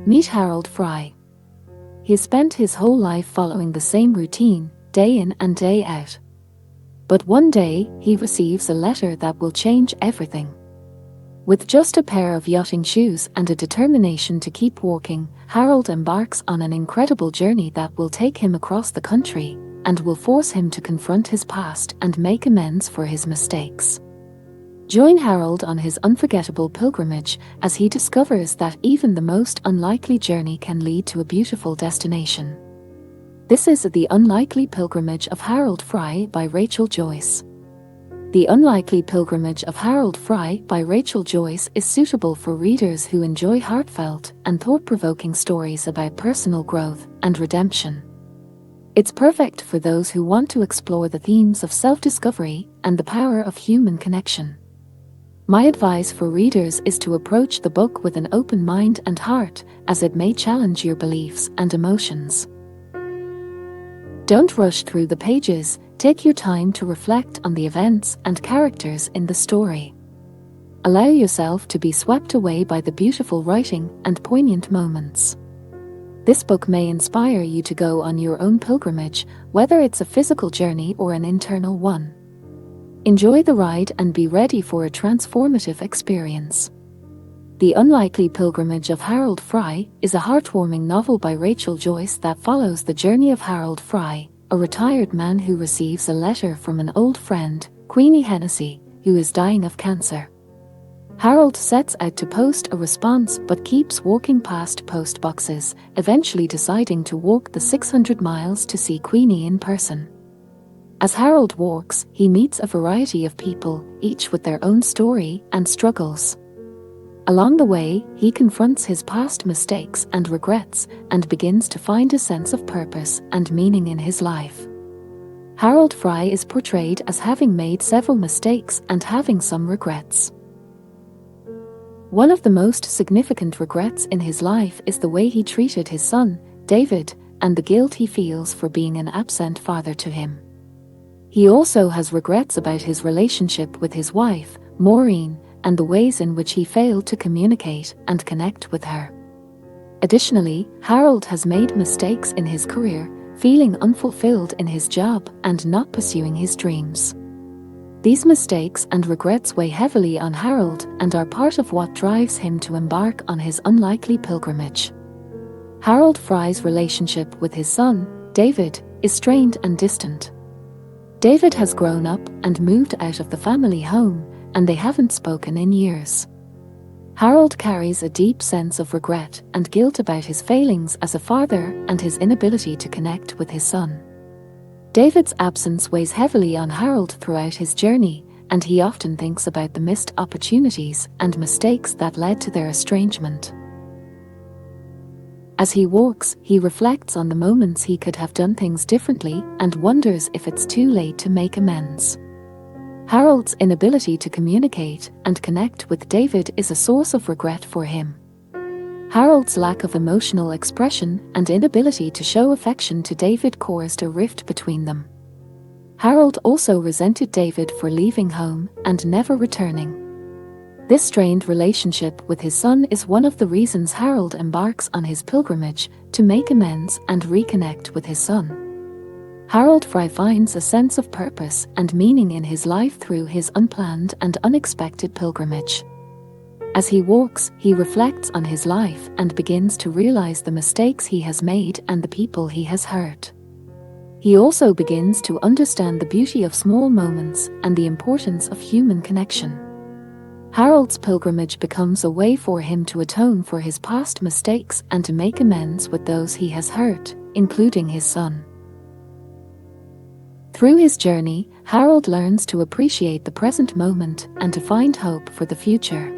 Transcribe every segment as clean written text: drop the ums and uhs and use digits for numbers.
Meet Harold Fry. He spent his whole life following the same routine, day in and day out. But one day, he receives a letter that will change everything. With just a pair of yachting shoes and a determination to keep walking, Harold embarks on an incredible journey that will take him across the country and will force him to confront his past and make amends for his mistakes. Join Harold on his unforgettable pilgrimage as he discovers that even the most unlikely journey can lead to a beautiful destination. This is The Unlikely Pilgrimage of Harold Fry by Rachel Joyce. The Unlikely Pilgrimage of Harold Fry by Rachel Joyce is suitable for readers who enjoy heartfelt and thought-provoking stories about personal growth and redemption. It's perfect for those who want to explore the themes of self-discovery and the power of human connection. My advice for readers is to approach the book with an open mind and heart, as it may challenge your beliefs and emotions. Don't rush through the pages. Take your time to reflect on the events and characters in the story. Allow yourself to be swept away by the beautiful writing and poignant moments. This book may inspire you to go on your own pilgrimage, whether it's a physical journey or an internal one. Enjoy the ride and be ready for a transformative experience. The Unlikely Pilgrimage of Harold Fry is a heartwarming novel by Rachel Joyce that follows the journey of Harold Fry, a retired man who receives a letter from an old friend, Queenie Hennessy, who is dying of cancer. Harold sets out to post a response but keeps walking past post boxes, eventually deciding to walk the 600 miles to see Queenie in person. As Harold walks, he meets a variety of people, each with their own story and struggles. Along the way, he confronts his past mistakes and regrets and begins to find a sense of purpose and meaning in his life. Harold Fry is portrayed as having made several mistakes and having some regrets. One of the most significant regrets in his life is the way he treated his son, David, and the guilt he feels for being an absent father to him. He also has regrets about his relationship with his wife, Maureen, and the ways in which he failed to communicate and connect with her. Additionally, Harold has made mistakes in his career, feeling unfulfilled in his job and not pursuing his dreams. These mistakes and regrets weigh heavily on Harold and are part of what drives him to embark on his unlikely pilgrimage. Harold Fry's relationship with his son, David, is strained and distant. David has grown up and moved out of the family home, and they haven't spoken in years. Harold carries a deep sense of regret and guilt about his failings as a father and his inability to connect with his son. David's absence weighs heavily on Harold throughout his journey, and he often thinks about the missed opportunities and mistakes that led to their estrangement. As he walks, he reflects on the moments he could have done things differently and wonders if it's too late to make amends. Harold's inability to communicate and connect with David is a source of regret for him. Harold's lack of emotional expression and inability to show affection to David caused a rift between them. Harold also resented David for leaving home and never returning. This strained relationship with his son is one of the reasons Harold embarks on his pilgrimage to make amends and reconnect with his son. Harold Fry finds a sense of purpose and meaning in his life through his unplanned and unexpected pilgrimage. As he walks, he reflects on his life and begins to realize the mistakes he has made and the people he has hurt. He also begins to understand the beauty of small moments and the importance of human connection. Harold's pilgrimage becomes a way for him to atone for his past mistakes and to make amends with those he has hurt, including his son. Through his journey, Harold learns to appreciate the present moment and to find hope for the future.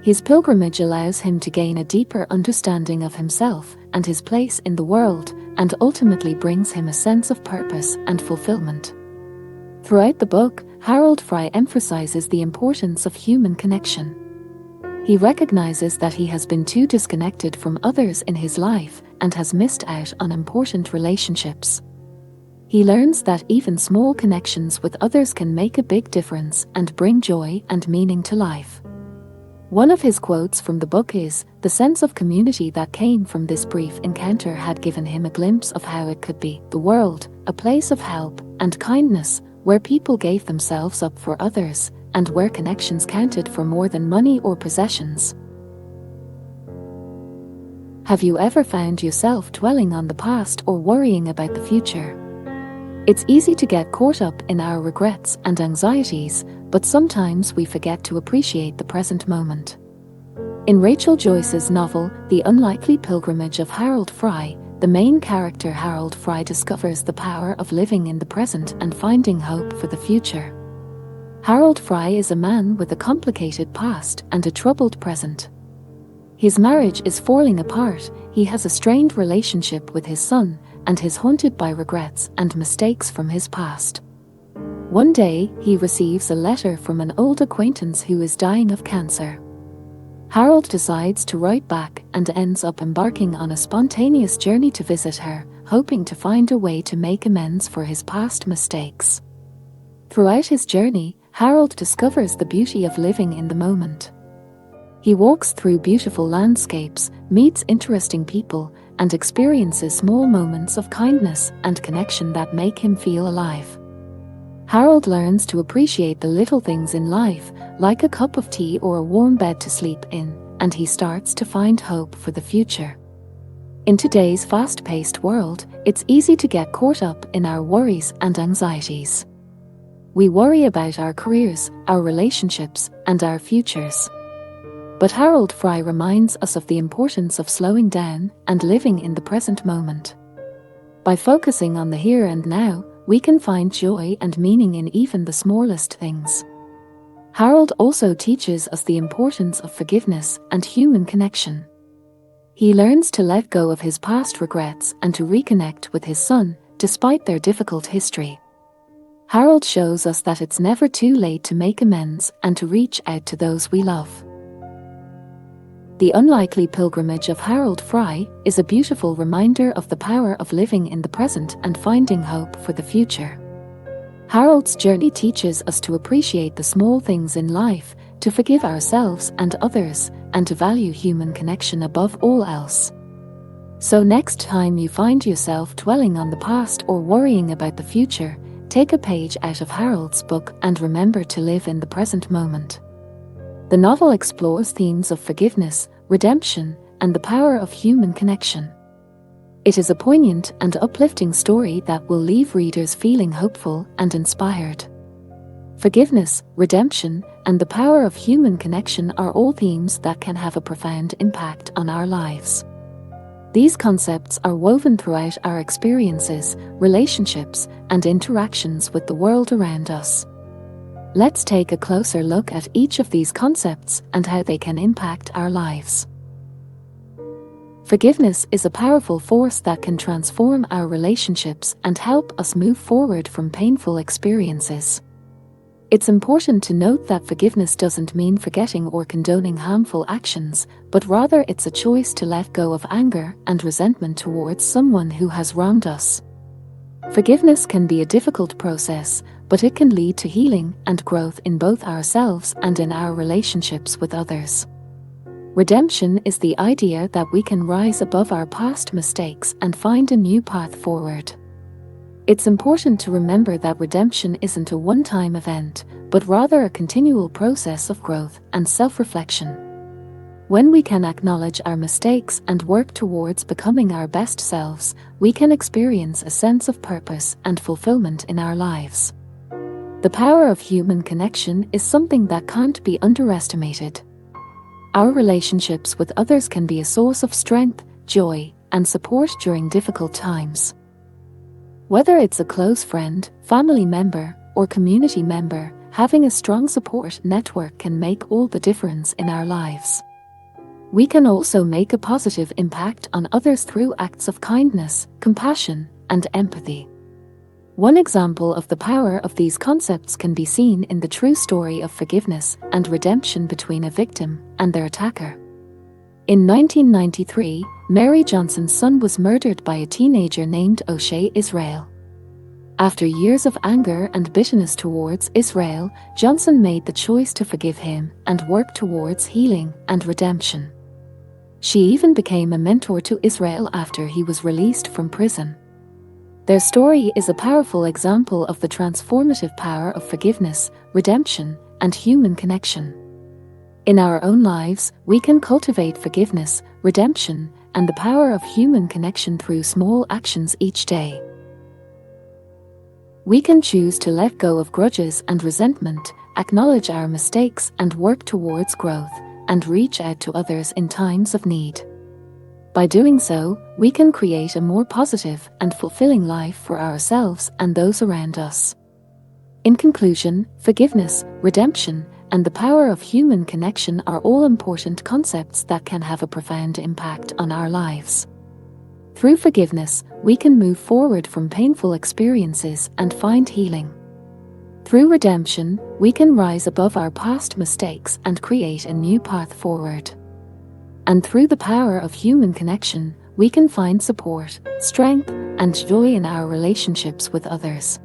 His pilgrimage allows him to gain a deeper understanding of himself and his place in the world, and ultimately brings him a sense of purpose and fulfillment. Throughout the book, Harold Fry emphasizes the importance of human connection. He recognizes that he has been too disconnected from others in his life and has missed out on important relationships. He learns that even small connections with others can make a big difference and bring joy and meaning to life. One of his quotes from the book is, "The sense of community that came from this brief encounter had given him a glimpse of how it could be, the world, a place of help and kindness, where people gave themselves up for others, and where connections counted for more than money or possessions." Have you ever found yourself dwelling on the past or worrying about the future? It's easy to get caught up in our regrets and anxieties, but sometimes we forget to appreciate the present moment. In Rachel Joyce's novel, The Unlikely Pilgrimage of Harold Fry, the main character Harold Fry discovers the power of living in the present and finding hope for the future. Harold Fry is a man with a complicated past and a troubled present. His marriage is falling apart, he has a strained relationship with his son, and is haunted by regrets and mistakes from his past. One day, he receives a letter from an old acquaintance who is dying of cancer. Harold decides to write back and ends up embarking on a spontaneous journey to visit her, hoping to find a way to make amends for his past mistakes. Throughout his journey, Harold discovers the beauty of living in the moment. He walks through beautiful landscapes, meets interesting people, and experiences small moments of kindness and connection that make him feel alive. Harold learns to appreciate the little things in life, like a cup of tea or a warm bed to sleep in, and he starts to find hope for the future. In today's fast-paced world, it's easy to get caught up in our worries and anxieties. We worry about our careers, our relationships, and our futures. But Harold Fry reminds us of the importance of slowing down and living in the present moment. By focusing on the here and now, we can find joy and meaning in even the smallest things. Harold also teaches us the importance of forgiveness and human connection. He learns to let go of his past regrets and to reconnect with his son, despite their difficult history. Harold shows us that it's never too late to make amends and to reach out to those we love. The Unlikely Pilgrimage of Harold Fry is a beautiful reminder of the power of living in the present and finding hope for the future. Harold's journey teaches us to appreciate the small things in life, to forgive ourselves and others, and to value human connection above all else. So next time you find yourself dwelling on the past or worrying about the future, take a page out of Harold's book and remember to live in the present moment. The novel explores themes of forgiveness, redemption, and the power of human connection. It is a poignant and uplifting story that will leave readers feeling hopeful and inspired. Forgiveness, redemption, and the power of human connection are all themes that can have a profound impact on our lives. These concepts are woven throughout our experiences, relationships, and interactions with the world around us. Let's take a closer look at each of these concepts and how they can impact our lives. Forgiveness is a powerful force that can transform our relationships and help us move forward from painful experiences. It's important to note that forgiveness doesn't mean forgetting or condoning harmful actions, but rather it's a choice to let go of anger and resentment towards someone who has wronged us. Forgiveness can be a difficult process, but it can lead to healing and growth in both ourselves and in our relationships with others. Redemption is the idea that we can rise above our past mistakes and find a new path forward. It's important to remember that redemption isn't a one-time event, but rather a continual process of growth and self-reflection. When we can acknowledge our mistakes and work towards becoming our best selves, we can experience a sense of purpose and fulfillment in our lives. The power of human connection is something that can't be underestimated. Our relationships with others can be a source of strength, joy, and support during difficult times. Whether it's a close friend, family member, or community member, having a strong support network can make all the difference in our lives. We can also make a positive impact on others through acts of kindness, compassion, and empathy. One example of the power of these concepts can be seen in the true story of forgiveness and redemption between a victim and their attacker. In 1993, Mary Johnson's son was murdered by a teenager named O'Shea Israel. After years of anger and bitterness towards Israel, Johnson made the choice to forgive him and work towards healing and redemption. She even became a mentor to Israel after he was released from prison. Their story is a powerful example of the transformative power of forgiveness, redemption, and human connection. In our own lives, we can cultivate forgiveness, redemption, and the power of human connection through small actions each day. We can choose to let go of grudges and resentment, acknowledge our mistakes and work towards growth, and reach out to others in times of need. By doing so, we can create a more positive and fulfilling life for ourselves and those around us. In conclusion, forgiveness, redemption, and the power of human connection are all important concepts that can have a profound impact on our lives. Through forgiveness, we can move forward from painful experiences and find healing. Through redemption, we can rise above our past mistakes and create a new path forward. And through the power of human connection, we can find support, strength, and joy in our relationships with others.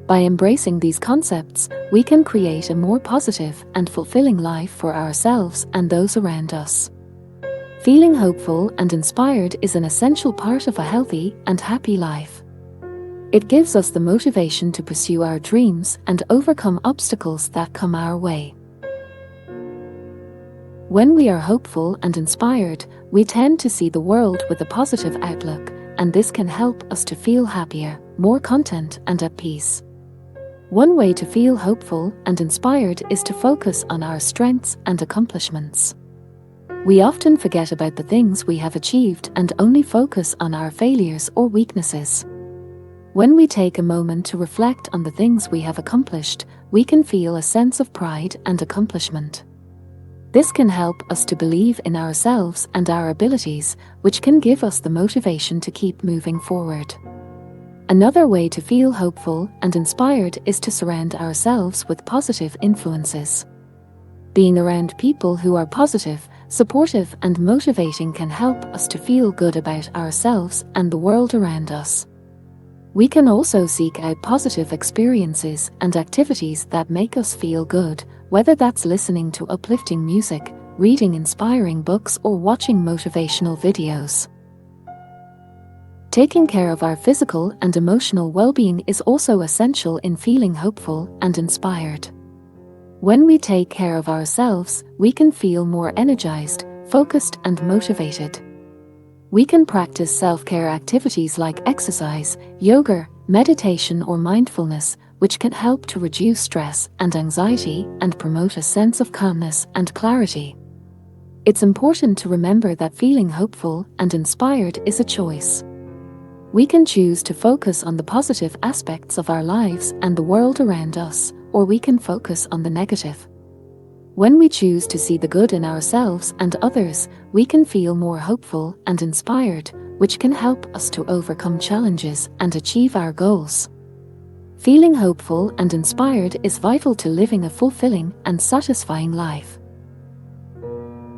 By embracing these concepts, we can create a more positive and fulfilling life for ourselves and those around us. Feeling hopeful and inspired is an essential part of a healthy and happy life. It gives us the motivation to pursue our dreams and overcome obstacles that come our way. When we are hopeful and inspired, we tend to see the world with a positive outlook, and this can help us to feel happier, more content, and at peace. One way to feel hopeful and inspired is to focus on our strengths and accomplishments. We often forget about the things we have achieved and only focus on our failures or weaknesses. When we take a moment to reflect on the things we have accomplished, we can feel a sense of pride and accomplishment. This can help us to believe in ourselves and our abilities, which can give us the motivation to keep moving forward. Another way to feel hopeful and inspired is to surround ourselves with positive influences. Being around people who are positive, supportive, and motivating can help us to feel good about ourselves and the world around us. We can also seek out positive experiences and activities that make us feel good, whether that's listening to uplifting music, reading inspiring books, or watching motivational videos. Taking care of our physical and emotional well-being is also essential in feeling hopeful and inspired. When we take care of ourselves, we can feel more energized, focused, and motivated. We can practice self-care activities like exercise, yoga, meditation, or mindfulness, which can help to reduce stress and anxiety and promote a sense of calmness and clarity. It's important to remember that feeling hopeful and inspired is a choice. We can choose to focus on the positive aspects of our lives and the world around us, or we can focus on the negative. When we choose to see the good in ourselves and others, we can feel more hopeful and inspired, which can help us to overcome challenges and achieve our goals. Feeling hopeful and inspired is vital to living a fulfilling and satisfying life.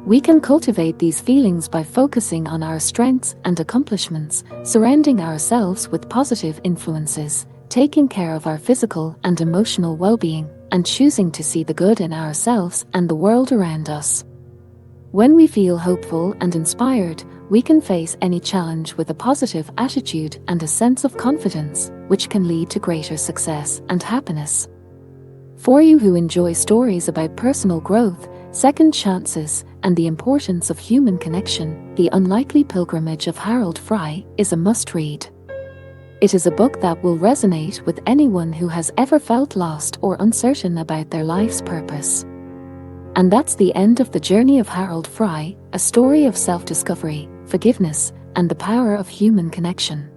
We can cultivate these feelings by focusing on our strengths and accomplishments, surrounding ourselves with positive influences, taking care of our physical and emotional well-being, and choosing to see the good in ourselves and the world around us. When we feel hopeful and inspired, we can face any challenge with a positive attitude and a sense of confidence, which can lead to greater success and happiness. For you who enjoy stories about personal growth, second chances, and the importance of human connection, The Unlikely Pilgrimage of Harold Fry is a must-read. It is a book that will resonate with anyone who has ever felt lost or uncertain about their life's purpose. And that's the end of the journey of Harold Fry, a story of self-discovery, forgiveness, and the power of human connection.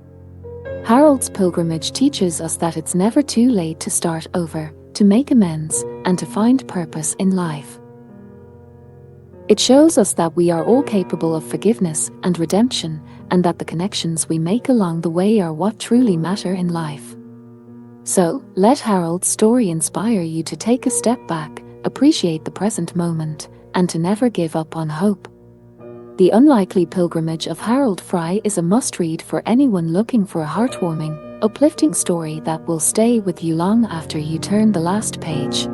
Harold's pilgrimage teaches us that it's never too late to start over, to make amends, and to find purpose in life. It shows us that we are all capable of forgiveness and redemption, and that the connections we make along the way are what truly matter in life. So, let Harold's story inspire you to take a step back, appreciate the present moment, and to never give up on hope. The Unlikely Pilgrimage of Harold Fry is a must-read for anyone looking for a heartwarming, uplifting story that will stay with you long after you turn the last page.